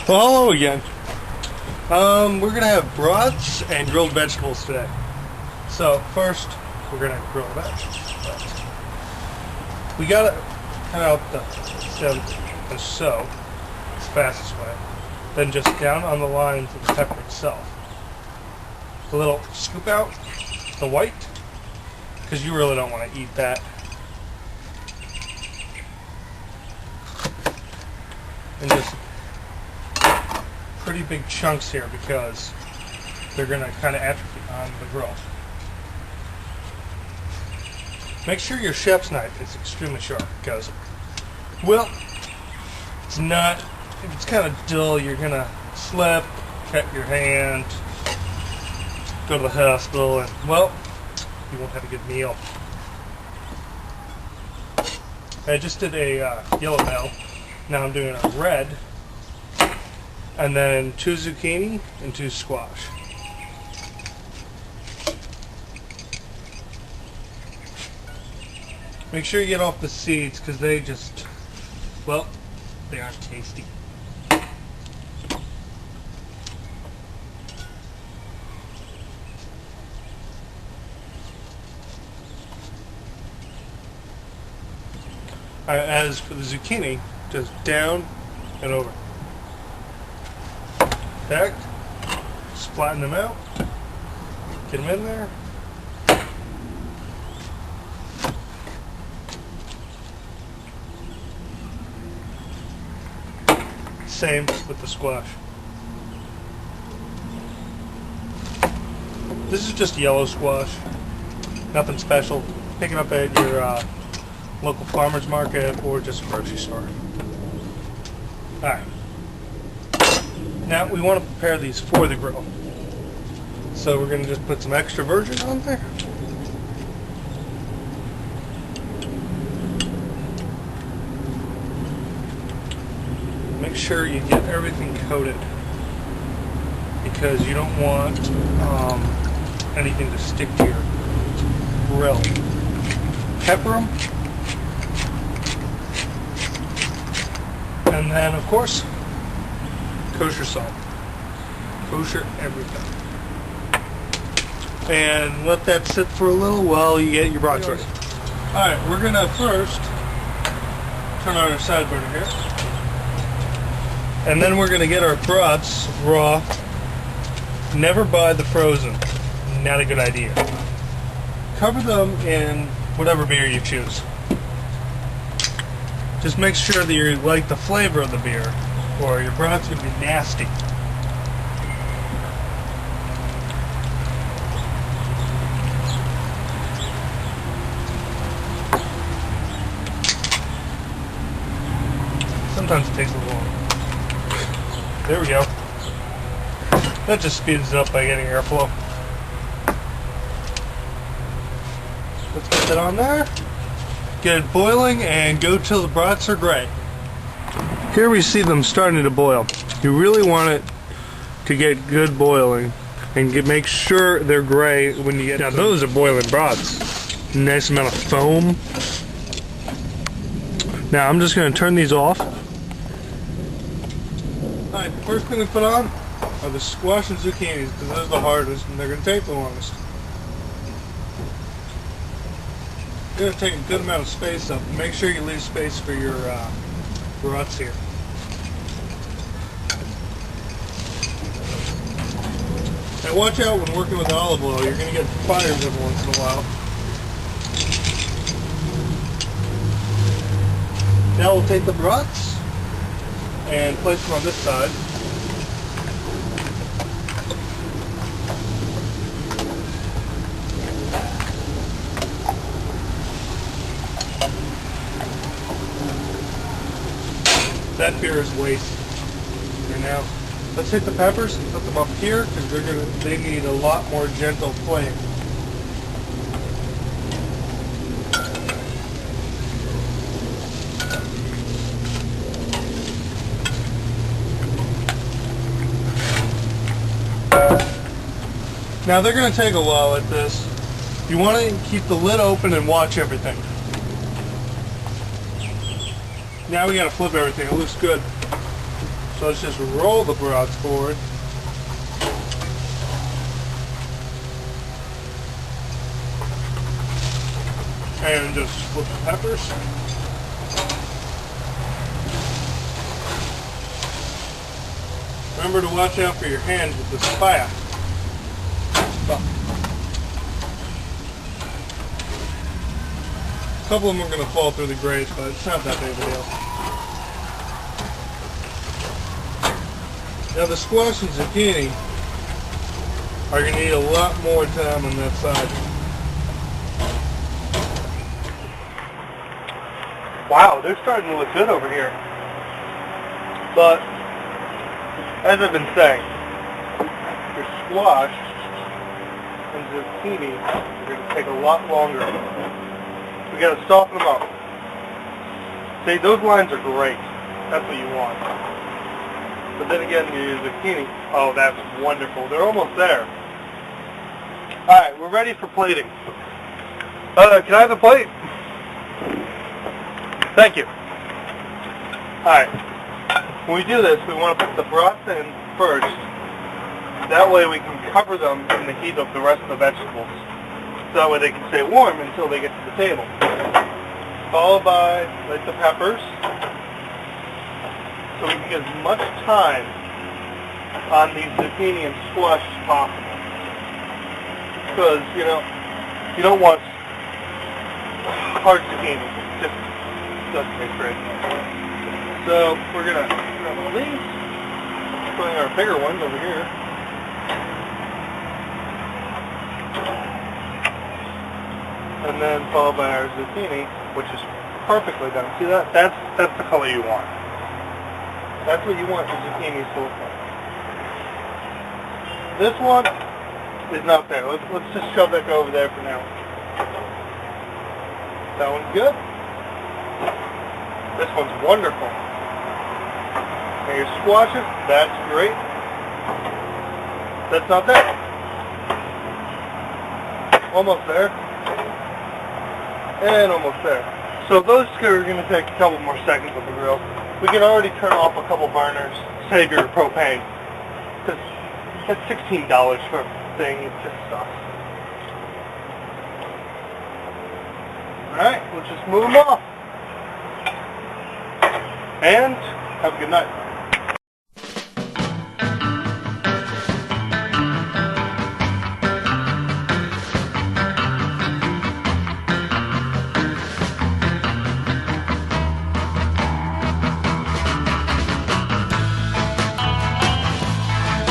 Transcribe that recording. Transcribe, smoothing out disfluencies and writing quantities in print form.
Hello again. We're gonna have brats and grilled vegetables today. So first, we're gonna grill that. We gotta cut out the so, it's the fastest way. Then just down on the lines of the pepper itself. A little scoop out the white, because you really don't want to eat that. And just pretty big chunks here because they're going to kind of atrophy on the grill. Make sure your chef's knife is extremely sharp because, well, it's not, if it's kind of dull, you're going to slip, cut your hand, go to the hospital, and, well, you won't have a good meal. I just did a yellow bell. Now I'm doing a red, and then 2 zucchini and 2 squash. Make sure you get off the seeds because they just, well, they aren't tasty. As for the zucchini, just down and over. Back, just flatten them out, get them in there. Same with the squash. This is just yellow squash, nothing special. Pick it up at your local farmer's market or just a grocery store. Alright. Now we want to prepare these for the grill. So we're going to just put some extra virgin on there. Make sure you get everything coated because you don't want anything to stick to your grill. Pepper them. And then, of course, kosher salt. Kosher everything. And let that sit for a little while you get your brats ready. Alright, we're going to first turn on our side burner here. And then we're going to get our brats raw. Never buy the frozen. Not a good idea. Cover them in whatever beer you choose. Just make sure that you like the flavor of the beer, or your brats are going to be nasty. Sometimes it takes a little longer. There we go. That just speeds it up by getting airflow. Let's get that on there. Get it boiling and go till the brats are gray. Here we see them starting to boil. You really want it to get good boiling and make sure they're gray when you get. Now those are boiling brats. Nice amount of foam. Now I'm just going to turn these off. Alright, first thing we put on are the squash and zucchinis because those are the hardest and they're going to take the longest. You're going to take a good amount of space up. Make sure you leave space for your brats here. Now watch out when working with olive oil. You're going to get fires every once in a while. Now we'll take the brats and place them on this side. That beer is wasted. And now, let's hit the peppers and put them up here because they need a lot more gentle flame. Now they're going to take a while at this. You want to keep the lid open and watch everything. Now we got to flip everything. It looks good. So let's just roll the brats forward. And just flip the peppers. Remember to watch out for your hands with the spatula. A couple of them are going to fall through the grates, but it's not that big of a deal. Now the squash and zucchini are going to need a lot more time on that side. Wow, they're starting to look good over here. But, as I've been saying, your squash and zucchini are going to take a lot longer. We got to soften them up. See, those lines are great. That's what you want. But then again, your zucchini, oh, that's wonderful. They're almost there. Alright, we're ready for plating. Can I have a plate? Thank you. Alright, when we do this, we want to put the brats in first. That way we can cover them in the heat of the rest of the vegetables. So that way they can stay warm until they get to the table. Followed by, like, the peppers. So we can get as much time on these zucchini and squash as possible. Because, you know, you don't want hard zucchini. It just doesn't taste great. So we're going to grab all these, putting our bigger ones over here. And then followed by our zucchini, which is perfectly done. See that? That's the color you want. That's what you want your zucchini to look like. This one is not there. Let's just shove that over there for now. That one's good. This one's wonderful. And your squashes, that's great. That's not there. Almost there. And almost there. So those two are going to take a couple more seconds on the grill. We can already turn off a couple burners, save your propane. Because that's $16 for a thing, it just sucks. Alright, we'll just move them off. And have a good night.